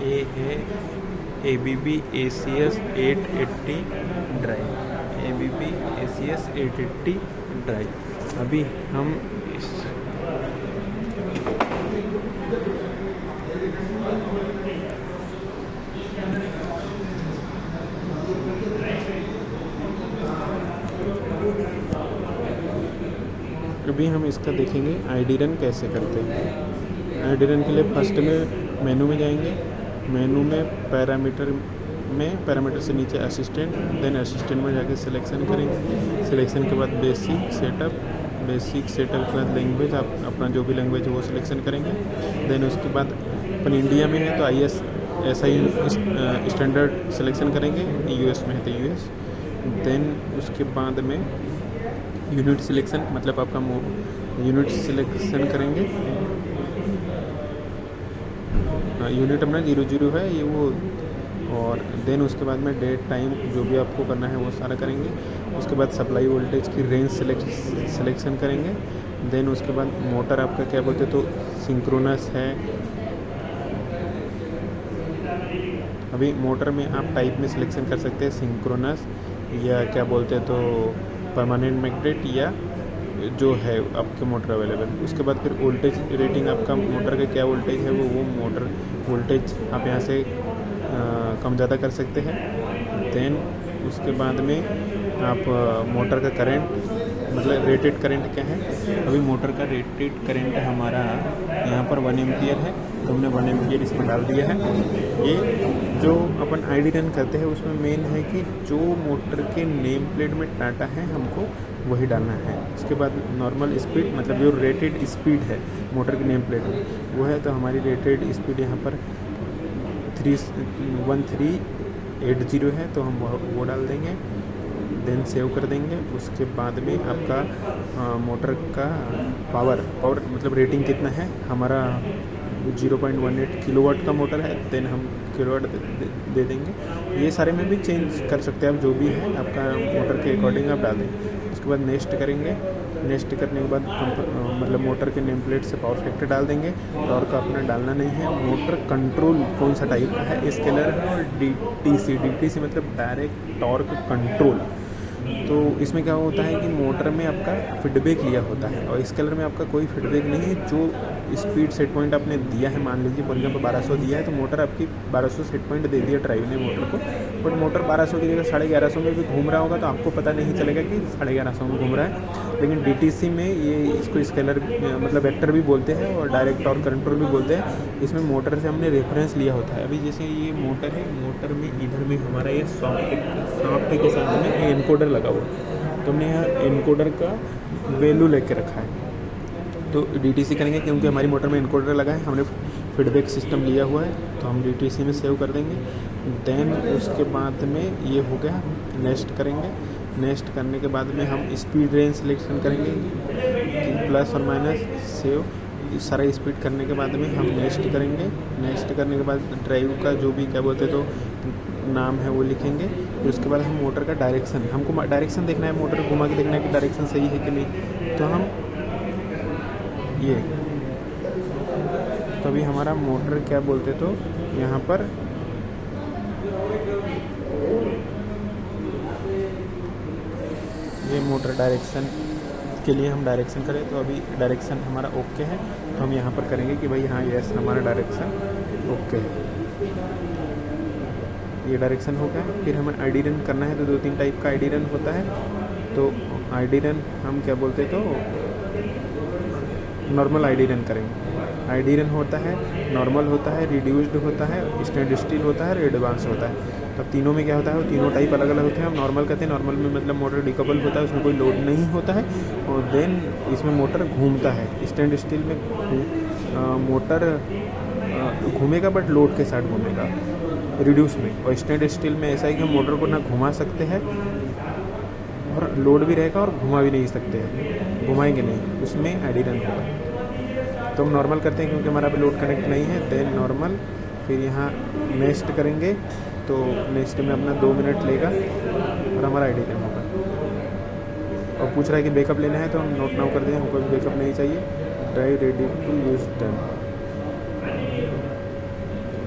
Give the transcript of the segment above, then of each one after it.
ये है ABB ACS 880 drive. ABB ACS 880 drive. अभी हम इस अभी हम इसका देखेंगे ID रन कैसे करते हैं। ID रन के लिए फर्स्ट में मेनू में जाएंगे। मेनू में पैरामीटर से नीचे असिस्टेंट, देन असिस्टेंट में जाके सिलेक्शन करेंगे। सिलेक्शन के बाद बेसिक सेटअप के बाद लैंग्वेज, आप अपना जो भी लैंग्वेज है वो सिलेक्शन करेंगे। देन उसके बाद अपन इंडिया में है तो ISI स्टैंडर्ड सिलेक्शन करेंगे, US में है तो US। देन उसके बाद में यूनिट सिलेक्शन, मतलब आपका यूनिट सिलेक्शन करेंगे। यूनिट अपना 00 है ये वो। और देन उसके बाद में डेट टाइम जो भी आपको करना है वो सारा करेंगे। उसके बाद सप्लाई वोल्टेज की रेंज सिलेक्शन करेंगे। देन उसके बाद मोटर आपका क्या बोलते तो सिंक्रोनस है। अभी मोटर में आप टाइप में सिलेक्शन कर सकते हैं सिंक्रोनस, या क्या बोलते हैं तो परमानेंट मैग्नेट, या जो है आपके मोटर अवेलेबल। उसके बाद फिर वोल्टेज रेटिंग, आपका मोटर का क्या वोल्टेज है वो मोटर वोल्टेज आप यहाँ से कम ज़्यादा कर सकते हैं। देन उसके बाद में आप मोटर का करंट, मतलब रेटेड करंट क्या है। अभी मोटर का रेटेड करंट हमारा यहाँ पर 1 एम्पियर है, तो हमने 1 एम्पियर इसमें डाल दिया है। ये जो अपन ID रन करते हैं उसमें मेन है कि जो मोटर के नेम प्लेट में डाटा है हमको वही डालना है। उसके बाद नॉर्मल स्पीड, मतलब जो रेटेड स्पीड है मोटर के नेम प्लेट में वो है, तो हमारी रेटेड स्पीड यहाँ पर 1380 है, तो हम वो डाल देंगे। देन सेव कर देंगे। उसके बाद में आपका मोटर का पावर मतलब रेटिंग कितना है हमारा, 0.18 किलोवाट का मोटर है। देन हम किलोवाट दे देंगे। ये सारे में भी चेंज कर सकते हैं आप, जो भी है आपका मोटर के अकॉर्डिंग आप डाल देंगे। उसके बाद नेक्स्ट करेंगे। नेक्स्ट करने के बाद मतलब मोटर के नेम प्लेट से पावर फैक्टर डाल देंगे। टॉर्क अपना डालना नहीं है। मोटर कंट्रोल कौन सा टाइप का है, स्केलर है और DTC मतलब डायरेक्ट टॉर्क कंट्रोल। तो इसमें क्या होता है कि मोटर में आपका फीडबैक लिया होता है और स्केलर में आपका कोई फीडबैक नहीं है। जो स्पीड सेट पॉइंट आपने दिया है, मान लीजिए फॉर एग्जाम्पल 1200 दिया है, तो मोटर आपकी 1200 सेट पॉइंट दे दिया ड्राइव ने मोटर को, बट मोटर 1200 की जगह 1150 में भी घूम रहा होगा तो आपको पता नहीं चलेगा कि 1150 में घूम रहा है। लेकिन DTC में ये इसको स्केलर मतलब वेक्टर भी बोलते हैं और डायरेक्ट टॉर्क कंट्रोल भी बोलते हैं। इसमें मोटर से हमने रेफरेंस लिया होता है। अभी जैसे ये मोटर है, मोटर में इधर में हमारा ये सॉफ्ट के साथ में एनकोडर लगा हुआ है, तो हमने यहाँ एनकोडर का वैल्यू लेके रखा है। तो DTC करेंगे क्योंकि हमारी मोटर में एनकोडर लगा है, हमने फीडबैक सिस्टम लिया हुआ है, तो हम DTC में सेव कर देंगे। देन उसके बाद में ये हो गया, नेक्स्ट करेंगे। नेक्स्ट करने के बाद में हम स्पीड रेंज सिलेक्शन करेंगे कि प्लस और माइनस, सेव। सारा स्पीड करने के बाद में हम नेक्स्ट करेंगे। नेक्स्ट करने के बाद ड्राइव का जो भी क्या बोलते तो नाम है वो लिखेंगे। फिर उसके बाद हम मोटर का डायरेक्शन, हमको डायरेक्शन देखना है, मोटर घुमा के देखना है कि डायरेक्शन सही है कि नहीं। तो हम ये, तो अभी हमारा मोटर क्या बोलते तो यहाँ पर ये मोटर डायरेक्शन के लिए हम डायरेक्शन करें, तो अभी डायरेक्शन हमारा ओके है, तो हम यहाँ पर करेंगे कि भाई हाँ यस हमारा डायरेक्शन ओके है। ये डायरेक्शन हो गया। फिर हमें ID रन करना है, तो 2-3 टाइप का ID रन होता है। तो ID रन हम क्या बोलते तो नॉर्मल ID रन करेंगे। ID रन होता है, नॉर्मल होता है, रिड्यूस्ड होता है, स्टैंड स्टिल होता है और एडवांस होता है। तो तीनों में क्या होता है, तीनों टाइप अलग अलग होते हैं। हम नॉर्मल कहते हैं, नॉर्मल में मतलब मोटर डिकपल होता है, उसमें कोई लोड नहीं होता है, और देन इसमें मोटर घूमता है। स्टैंड स्टिल में मोटर घूमेगा बट लोड के साथ घूमेगा रिड्यूस में, और स्टैंड स्टिल में ऐसा है कि हम मोटर को ना घुमा सकते हैं और लोड भी रहेगा और घुमा भी नहीं सकते हैं, घुमाएंगे नहीं, उसमें ID रन होगा। तो हम नॉर्मल करते हैं क्योंकि हमारा अभी लोड कनेक्ट नहीं है। देन नॉर्मल, फिर यहाँ नेक्स्ट करेंगे, तो नेक्स्ट में अपना 2 मिनट लेगा और हमारा ID रन होगा। और पूछ रहा है कि बैकअप लेना है, तो हम नोट नाउ कर दें, हमको भी बैकअप नहीं चाहिए। Drive ready to use done.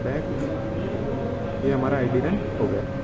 Back, ये हमारा आईडी रन हो गया।